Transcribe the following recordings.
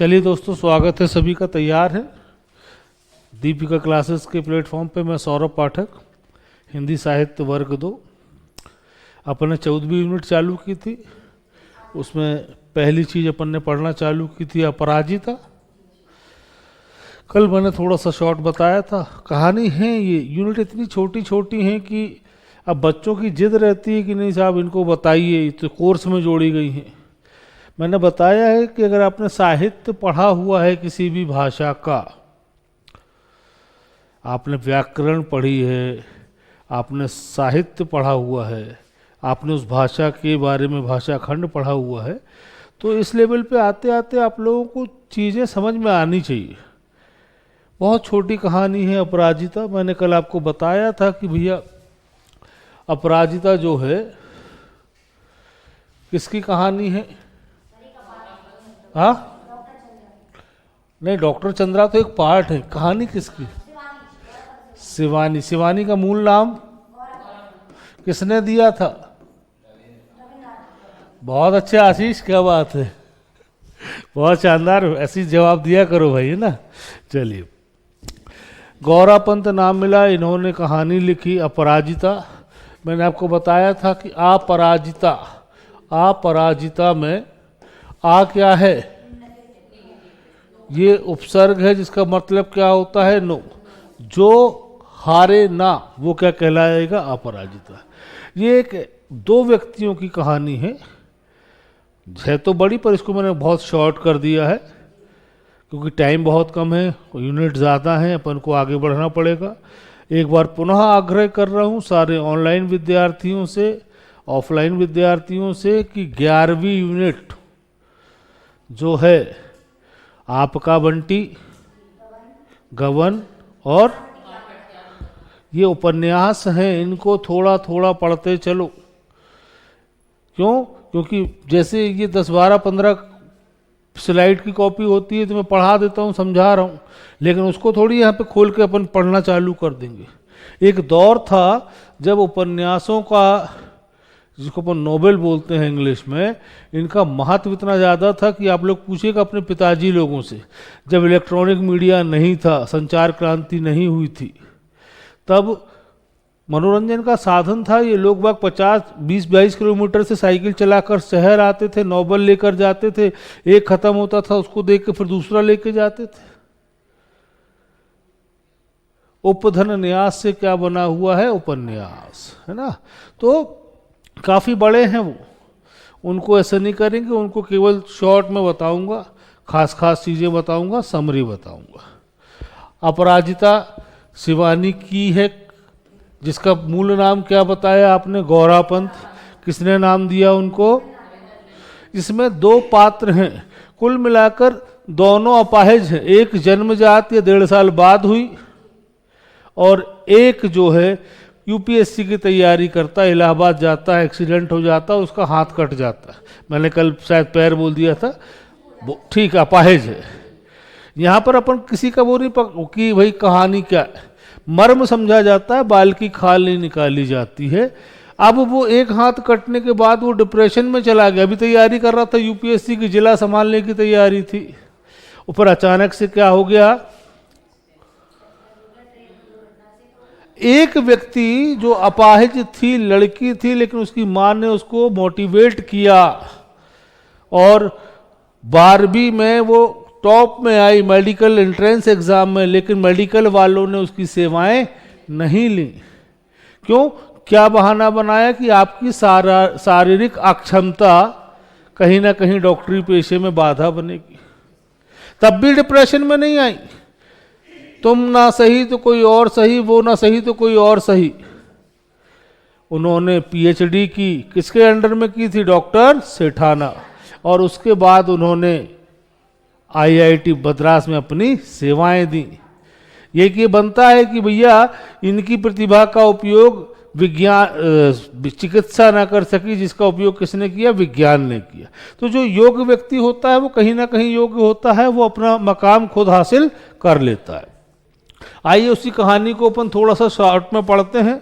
चलिए दोस्तों, स्वागत है सभी का। तैयार है दीपिका क्लासेस के प्लेटफॉर्म पे। मैं सौरभ पाठक, हिंदी साहित्य वर्ग 2। अपन ने 14वीं यूनिट चालू की थी। उसमें पहली चीज़ अपन ने पढ़ना चालू की थी अपराजिता। कल मैंने थोड़ा सा शॉर्ट बताया था। कहानी है ये यूनिट इतनी छोटी छोटी हैं कि अब बच्चों की जिद रहती है कि नहीं साहब इनको बताइए, तो कोर्स में जोड़ी गई हैं। मैंने बताया है कि अगर आपने साहित्य पढ़ा हुआ है किसी भी भाषा का, आपने व्याकरण पढ़ी है, आपने साहित्य पढ़ा हुआ है, आपने उस भाषा के बारे में भाषा खंड पढ़ा हुआ है, तो इस लेवल पे आते आते आप लोगों को चीज़ें समझ में आनी चाहिए। बहुत छोटी कहानी है अपराजिता। मैंने कल आपको बताया था कि भैया अपराजिता जो है किसकी कहानी है? हाँ नहीं, डॉक्टर चंद्रा तो एक पार्ट है। कहानी किसकी? शिवानी। शिवानी का मूल नाम किसने दिया था? बहुत अच्छे आशीष, क्या बात है, बहुत शानदार। ऐसी जवाब दिया करो भाई, है ना। चलिए, गौरा पंत नाम मिला, इन्होंने कहानी लिखी अपराजिता। मैंने आपको बताया था कि अपराजिता, अपराजिता में आ क्या है? ये उपसर्ग है जिसका मतलब क्या होता है? नो। जो हारे ना वो क्या कहलाएगा? अपराजिता। ये एक दो व्यक्तियों की कहानी है तो बड़ी, पर इसको मैंने बहुत शॉर्ट कर दिया है क्योंकि टाइम बहुत कम है, यूनिट ज़्यादा है, अपन को आगे बढ़ना पड़ेगा। एक बार पुनः आग्रह कर रहा हूँ सारे ऑनलाइन विद्यार्थियों से, ऑफलाइन विद्यार्थियों से कि 11वीं यूनिट जो है आपका बंटी, गवन और ये उपन्यास हैं, इनको थोड़ा थोड़ा पढ़ते चलो। क्यों? क्योंकि जैसे ये 10, 12, 15 स्लाइड की कॉपी होती है तो मैं पढ़ा देता हूँ, समझा रहा हूँ, लेकिन उसको थोड़ी यहाँ पे खोल के अपन पढ़ना चालू कर देंगे। एक दौर था जब उपन्यासों का, जिसको अपन नोवेल बोलते हैं इंग्लिश में, इनका महत्व इतना ज़्यादा था कि आप लोग पूछिएगा अपने पिताजी लोगों से, जब इलेक्ट्रॉनिक मीडिया नहीं था, संचार क्रांति नहीं हुई थी, तब मनोरंजन का साधन था ये। लोग बाग 50, 20, 22 किलोमीटर से साइकिल चलाकर शहर आते थे, नोवेल लेकर जाते थे, एक खत्म होता था उसको देख के फिर दूसरा लेके जाते थे। उपधन न्यास से क्या बना हुआ है? उपन्यास, है ना। तो काफ़ी बड़े हैं वो, उनको ऐसे नहीं करेंगे, उनको केवल शॉर्ट में बताऊंगा, खास खास चीज़ें बताऊंगा, समरी बताऊंगा। अपराजिता शिवानी की है, जिसका मूल नाम क्या बताया आपने? गौरा पंत। किसने नाम दिया उनको? इसमें 2 पात्र हैं, कुल मिलाकर दोनों अपाहिज हैं। एक जन्मजात या 1.5 साल बाद हुई, और एक जो है यूपीएससी की तैयारी करता है, इलाहाबाद जाता है, एक्सीडेंट हो जाता है, उसका हाथ कट जाता है। मैंने कल शायद पैर बोल दिया था, ठीक है, अपाहिज है। यहाँ पर अपन किसी का वो नहीं कि भाई कहानी क्या है, मर्म समझा जाता है, बाल की खाल नहीं निकाली जाती है। अब वो एक हाथ कटने के बाद वो डिप्रेशन में चला गया। अभी तैयारी कर रहा था यूपीएससी की, जिला संभालने की तैयारी थी, ऊपर अचानक से क्या हो गया? एक व्यक्ति जो अपाहिज थी, लड़की थी, लेकिन उसकी मां ने उसको मोटिवेट किया और 12वीं में वो टॉप में आई मेडिकल एंट्रेंस एग्जाम में, लेकिन मेडिकल वालों ने उसकी सेवाएं नहीं ली। क्यों? क्या बहाना बनाया कि आपकी शारीरिक अक्षमता कहीं ना कहीं डॉक्टरी पेशे में बाधा बनेगी। तब भी डिप्रेशन में नहीं आई। तुम ना सही तो कोई और सही, वो ना सही तो कोई और सही। उन्होंने पीएचडी की, किसके अंडर में की थी? डॉक्टर सेठाना। और उसके बाद उन्होंने आईआईटी मद्रास में अपनी सेवाएं दी। ये बनता है कि भैया इनकी प्रतिभा का उपयोग विज्ञान, चिकित्सा ना कर सकी, जिसका उपयोग किसने किया? विज्ञान ने किया। तो जो योग्य व्यक्ति होता है वो कहीं ना कहीं योग्य होता है, वो अपना मकाम खुद हासिल कर लेता है। आइए उसी कहानी को अपन थोड़ा सा शॉर्ट में पढ़ते हैं।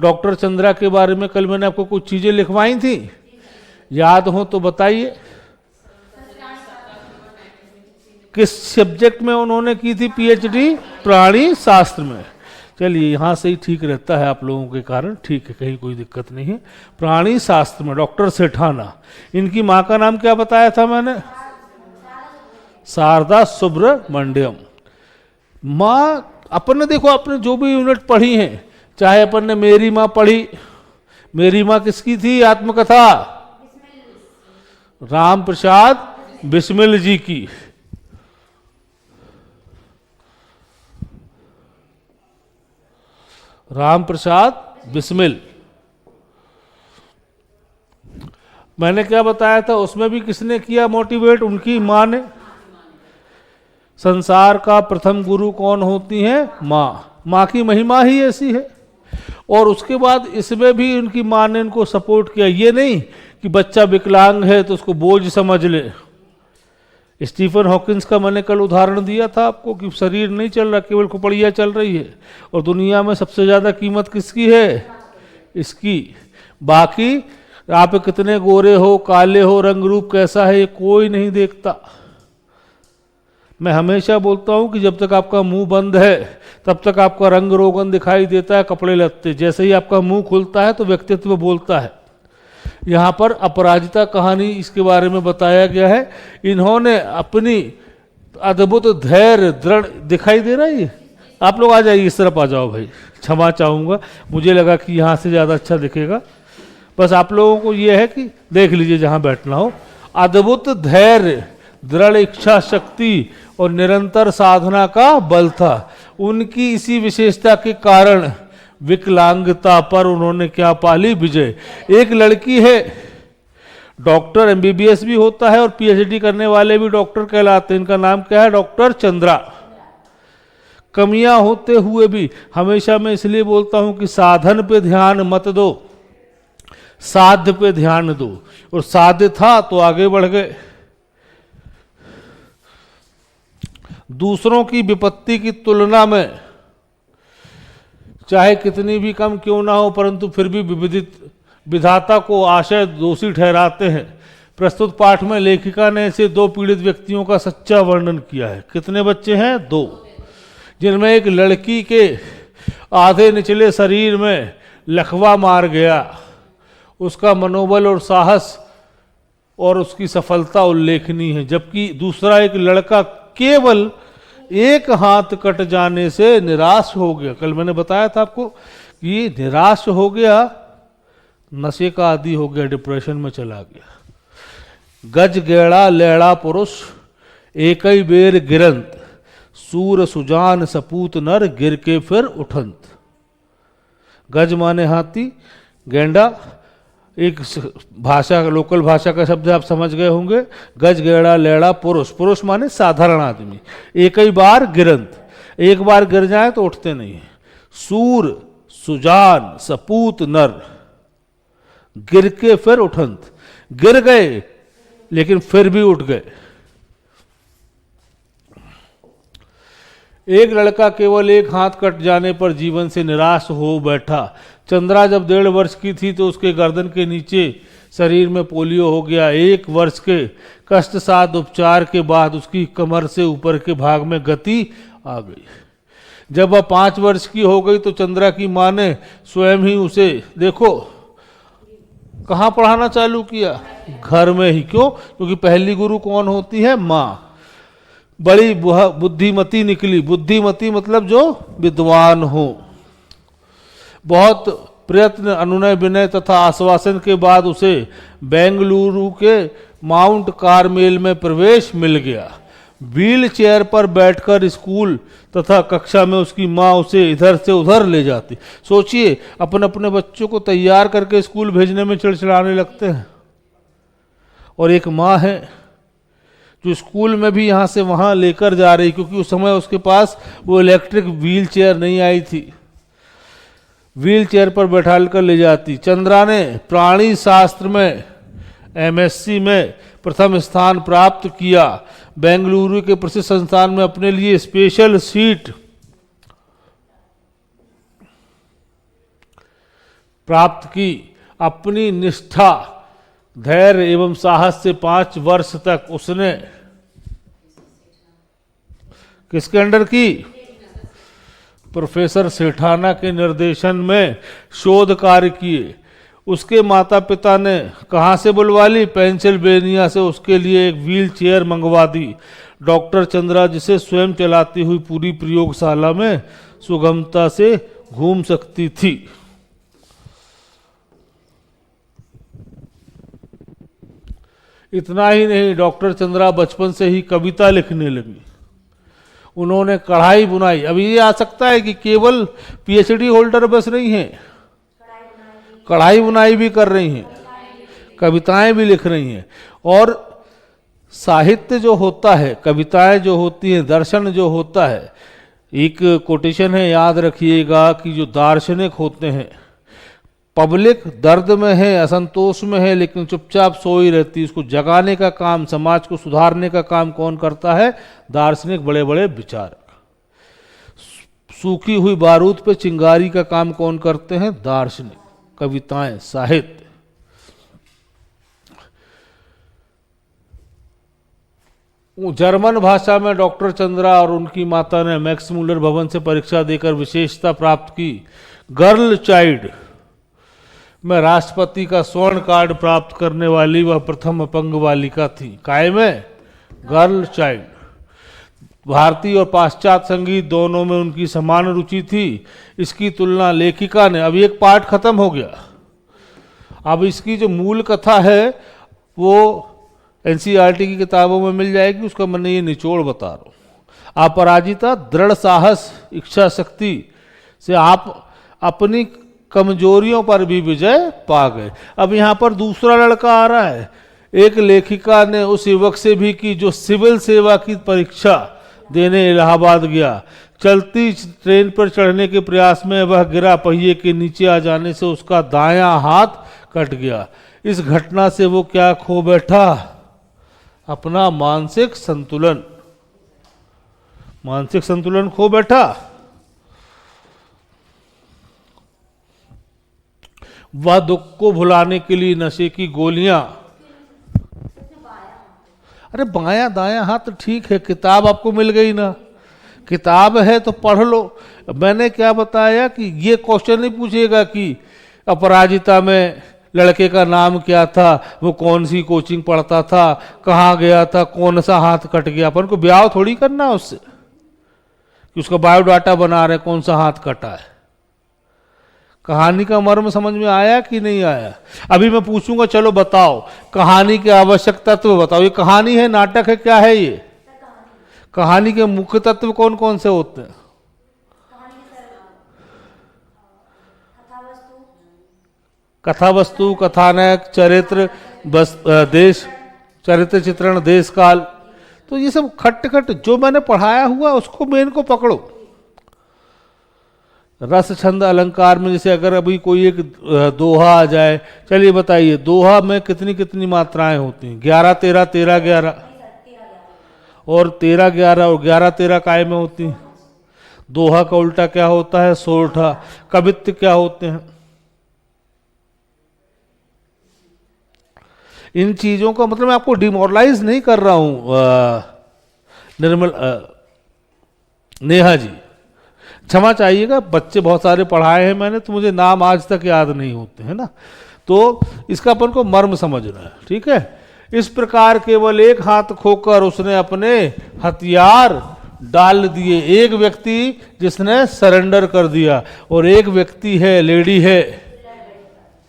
डॉक्टर चंद्रा के बारे में कल मैंने आपको कुछ चीज़ें लिखवाई थी, याद हो तो बताइए। किस सब्जेक्ट में उन्होंने की थी पीएचडी? प्राणी शास्त्र में। चलिए यहाँ से ही ठीक रहता है आप लोगों के कारण, ठीक है, कहीं कोई दिक्कत नहीं है। प्राणी शास्त्र में डॉक्टर सेठाना। इनकी माँ का नाम क्या बताया था मैंने? शारदा सुब्रमण्यम। माँ अपन ने देखो, आपने जो भी यूनिट पढ़ी हैं, चाहे अपन ने मेरी माँ पढ़ी, मेरी माँ किसकी थी आत्मकथा? राम प्रसाद बिस्मिल जी की। राम प्रसाद बिस्मिल। मैंने क्या बताया था उसमें भी किसने किया मोटिवेट? उनकी माँ ने। संसार का प्रथम गुरु कौन होती है? माँ। माँ की महिमा ही ऐसी है। और उसके बाद इसमें भी उनकी माँ ने इनको सपोर्ट किया। ये नहीं कि बच्चा विकलांग है तो उसको बोझ समझ ले। स्टीफन हॉकिंस का मैंने कल उदाहरण दिया था आपको कि शरीर नहीं चल रहा, केवल खोपड़ियाँ चल रही है, और दुनिया में सबसे ज़्यादा कीमत किसकी है? इसकी। बाकी आप कितने गोरे हो, काले हो, रंग रूप कैसा है, ये कोई नहीं देखता। मैं हमेशा बोलता हूँ कि जब तक आपका मुंह बंद है तब तक आपका रंग रोगन दिखाई देता है, कपड़े लत्ते। जैसे ही आपका मुंह खुलता है तो व्यक्तित्व बोलता है। यहाँ पर अपराजिता कहानी इसके बारे में बताया गया है। इन्होंने अपनी अद्भुत धैर्य दृढ़, दिखाई दे रहा है? आप लोग आ जाइए, इस तरफ आ जाओ भाई, क्षमा चाहूँगा, मुझे लगा कि यहाँ से ज़्यादा अच्छा दिखेगा। बस आप लोगों को ये है कि देख लीजिए जहाँ बैठना हो। अद्भुत धैर्य, दृढ़ इच्छा शक्ति और निरंतर साधना का बल था। उनकी इसी विशेषता के कारण विकलांगता पर उन्होंने क्या पाली? विजय। एक लड़की है, डॉक्टर, एमबीबीएस भी होता है और पीएचडी करने वाले भी डॉक्टर कहलाते हैं। इनका नाम क्या है? डॉक्टर चंद्रा। कमियां होते हुए भी हमेशा मैं इसलिए बोलता हूं कि साधन पे ध्यान मत दो, साध्य पे ध्यान दो। और साध्य था तो आगे बढ़ गए। दूसरों की विपत्ति की तुलना में चाहे कितनी भी कम क्यों ना हो, परंतु फिर भी विधाता को आशय दोषी ठहराते हैं। प्रस्तुत पाठ में लेखिका ने ऐसे दो पीड़ित व्यक्तियों का सच्चा वर्णन किया है। कितने बच्चे हैं? दो, जिनमें एक लड़की के आधे निचले शरीर में लकवा मार गया। उसका मनोबल और साहस और उसकी सफलता उल्लेखनीय है, जबकि दूसरा एक लड़का केवल एक हाथ कट जाने से निराश हो गया। कल मैंने बताया था आपको कि निराश हो गया, नशे का आदी हो गया, डिप्रेशन में चला गया। गज गेड़ा लेड़ा पुरुष एक ही बेर गिरंत, सूर सुजान सपूत नर गिर के फिर उठंत। गज माने हाथी, गेंडा एक भाषा, लोकल भाषा का शब्द आप समझ गए होंगे। गज गेड़ा लेड़ा पुरुष, पुरुष माने साधारण आदमी। एक ही बार गिरंत, एक बार गिर जाए तो उठते नहीं है। सूर सुजान सपूत नर, गिर के फिर उठंत, गिर गए लेकिन फिर भी उठ गए। एक लड़का केवल एक हाथ कट जाने पर जीवन से निराश हो बैठा। चंद्रा जब 1.5 वर्ष की थी तो उसके गर्दन के नीचे शरीर में पोलियो हो गया। 1 वर्ष के कष्टसाध्य उपचार के बाद उसकी कमर से ऊपर के भाग में गति आ गई। जब वह 5 वर्ष की हो गई तो चंद्रा की माँ ने स्वयं ही उसे, देखो कहाँ पढ़ाना चालू किया? घर में ही। क्यों? क्योंकि पहली गुरु कौन होती है? माँ। बड़ी बुद्धिमती निकली। बुद्धिमती मतलब जो विद्वान हो। बहुत प्रयत्न, अनुनय विनय तथा आश्वासन के बाद उसे बेंगलुरु के माउंट कार्मेल में प्रवेश मिल गया। व्हील चेयर पर बैठकर स्कूल तथा कक्षा में उसकी माँ उसे इधर से उधर ले जाती। सोचिए, अपन अपने बच्चों को तैयार करके स्कूल भेजने में चिड़चिड़ाने लगते हैं, और एक माँ है जो स्कूल में भी यहाँ से वहाँ लेकर जा रही, क्योंकि उस समय उसके पास वो इलेक्ट्रिक व्हील चेयर नहीं आई थी। व्हील चेयर पर बैठाल कर ले जाती। चंद्रा ने प्राणी शास्त्र में एमएससी में प्रथम स्थान प्राप्त किया। बेंगलुरु के प्रसिद्ध संस्थान में अपने लिए स्पेशल सीट प्राप्त की। अपनी निष्ठा, धैर्य एवं साहस से 5 वर्ष तक उसने किसके अंडर की? प्रोफेसर सेठाना के निर्देशन में शोध कार्य किए। उसके माता पिता ने कहाँ से बुलवा ली? पेंसिल्वेनिया से। उसके लिए एक व्हील चेयर मंगवा दी। डॉक्टर चंद्रा जिसे स्वयं चलाती हुई पूरी प्रयोगशाला में सुगमता से घूम सकती थी। इतना ही नहीं, डॉक्टर चंद्रा बचपन से ही कविता लिखने लगी। उन्होंने कढ़ाई बुनाई, अभी ये आ सकता है कि केवल पीएचडी होल्डर बस नहीं है, कढ़ाई बुनाई भी कर रही हैं, कविताएं भी लिख रही हैं। और साहित्य जो होता है, कविताएं जो होती हैं, दर्शन जो होता है, एक कोटेशन है, याद रखिएगा कि जो दार्शनिक होते हैं, पब्लिक दर्द में है, असंतोष में है, लेकिन चुपचाप सोई रहती है, उसको जगाने का काम, समाज को सुधारने का काम कौन करता है? दार्शनिक, बड़े बड़े विचारक। सूखी हुई बारूद पे चिंगारी का काम कौन करते हैं? दार्शनिक। कविताएं, साहित्य। जर्मन भाषा में डॉक्टर चंद्रा और उनकी माता ने मैक्स मूलर भवन से परीक्षा देकर विशेषता प्राप्त की। गर्ल चाइल्ड में राष्ट्रपति का स्वर्ण कार्ड प्राप्त करने वाली वह प्रथम अपंग बालिका थी। काय में? Girl child. भारतीय और पाश्चात्य संगीत दोनों में उनकी समान रुचि थी। इसकी तुलना लेखिका ने, अभी एक पार्ट खत्म हो गया, अब इसकी जो मूल कथा है वो एनसीईआरटी की किताबों में मिल जाएगी, उसका मैंने ये निचोड़ बता रहा हूँ। अपराजिता दृढ़ साहस, इच्छा शक्ति से आप अपनी कमजोरियों पर भी विजय पा गए। अब यहाँ पर दूसरा लड़का आ रहा है। एक लेखिका ने उस युवक से भी की जो सिविल सेवा की परीक्षा देने इलाहाबाद गया। चलती ट्रेन पर चढ़ने के प्रयास में वह गिरा, पहिए के नीचे आ जाने से उसका दायां हाथ कट गया। इस घटना से वो क्या खो बैठा? अपना मानसिक संतुलन। मानसिक संतुलन खो बैठा। वह दुख को भुलाने के लिए नशे की गोलियां, अरे बायां दायां हाथ तो ठीक है, किताब आपको मिल गई ना, किताब है तो पढ़ लो। मैंने क्या बताया कि ये क्वेश्चन नहीं पूछेगा कि अपराजिता में लड़के का नाम क्या था, वो कौन सी कोचिंग पढ़ता था, कहाँ गया था, कौन सा हाथ कट गया। अपन को ब्याह थोड़ी करना उससे कि उसका बायोडाटा बना रहे कौन सा हाथ कटा है। कहानी का मर्म समझ में आया कि नहीं आया? अभी मैं पूछूंगा, चलो बताओ कहानी के आवश्यक तत्व बताओ। ये कहानी है, नाटक है, क्या है ये? कहानी के मुख्य तत्व कौन कौन से होते हैं? कथा वस्तु, कथानक, चरित्र, देश, चरित्र चित्रण, देश काल। तो ये सब खट खट जो मैंने पढ़ाया हुआ उसको मेन को पकड़ो। रस छंद अलंकार में जैसे अगर अभी कोई एक दोहा आ जाए, चलिए बताइए दोहा में कितनी कितनी मात्राएं होती हैं? 11 13 13 11 और 13 11 और 11 13 काय में होती हैं? दोहा का उल्टा क्या होता है? सोरठा। कवित्व क्या होते हैं? इन चीजों का मतलब मैं आपको डिमोरलाइज नहीं कर रहा हूं निर्मल नेहा जी, क्षमा चाहिएगा, बच्चे बहुत सारे पढ़ाए हैं मैंने तो मुझे नाम आज तक याद नहीं होते हैं ना, तो इसका अपन को मर्म समझना है, ठीक है। इस प्रकार केवल एक हाथ खोकर उसने अपने हथियार डाल दिए। एक व्यक्ति जिसने सरेंडर कर दिया और एक व्यक्ति है, लेडी है,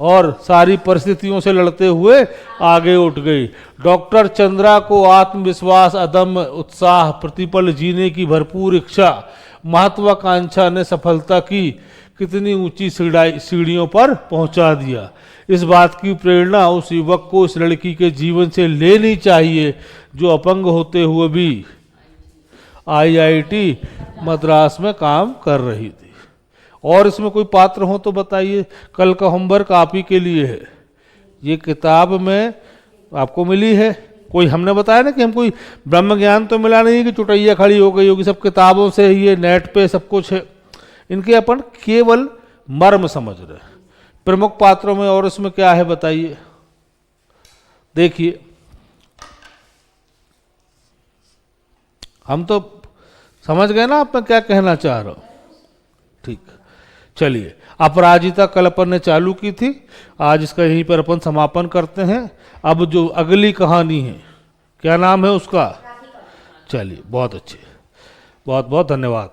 और सारी परिस्थितियों से लड़ते हुए आगे उठ गई। डॉक्टर चंद्रा को आत्मविश्वास, अदम्य उत्साह, प्रतिपल जीने की भरपूर इच्छा, महत्वाकांक्षा ने सफलता की कितनी ऊंची सीढ़ियों पर पहुंचा दिया। इस बात की प्रेरणा उस युवक को इस लड़की के जीवन से लेनी चाहिए जो अपंग होते हुए भी आईआईटी मद्रास में काम कर रही थी। और इसमें कोई पात्र हो तो बताइए। कल का होमवर्क आप ही के लिए है, ये किताब में आपको मिली है। कोई हमने बताया ना कि हम कोई ब्रह्म ज्ञान तो मिला नहीं कि चुटैया खड़ी हो गई होगी, सब किताबों से ही, ये नेट पे सब कुछ है। इनके अपन केवल मर्म समझ रहे हैं। प्रमुख पात्रों में और इसमें क्या है बताइए। देखिए हम तो समझ गए ना आप मैं क्या कहना चाह रहा हूँ? ठीक, चलिए अपराजिता कल अपन ने चालू की थी, आज इसका यहीं पर अपन समापन करते हैं। अब जो अगली कहानी है, क्या नाम है उसका? चलिए बहुत अच्छे, बहुत बहुत धन्यवाद।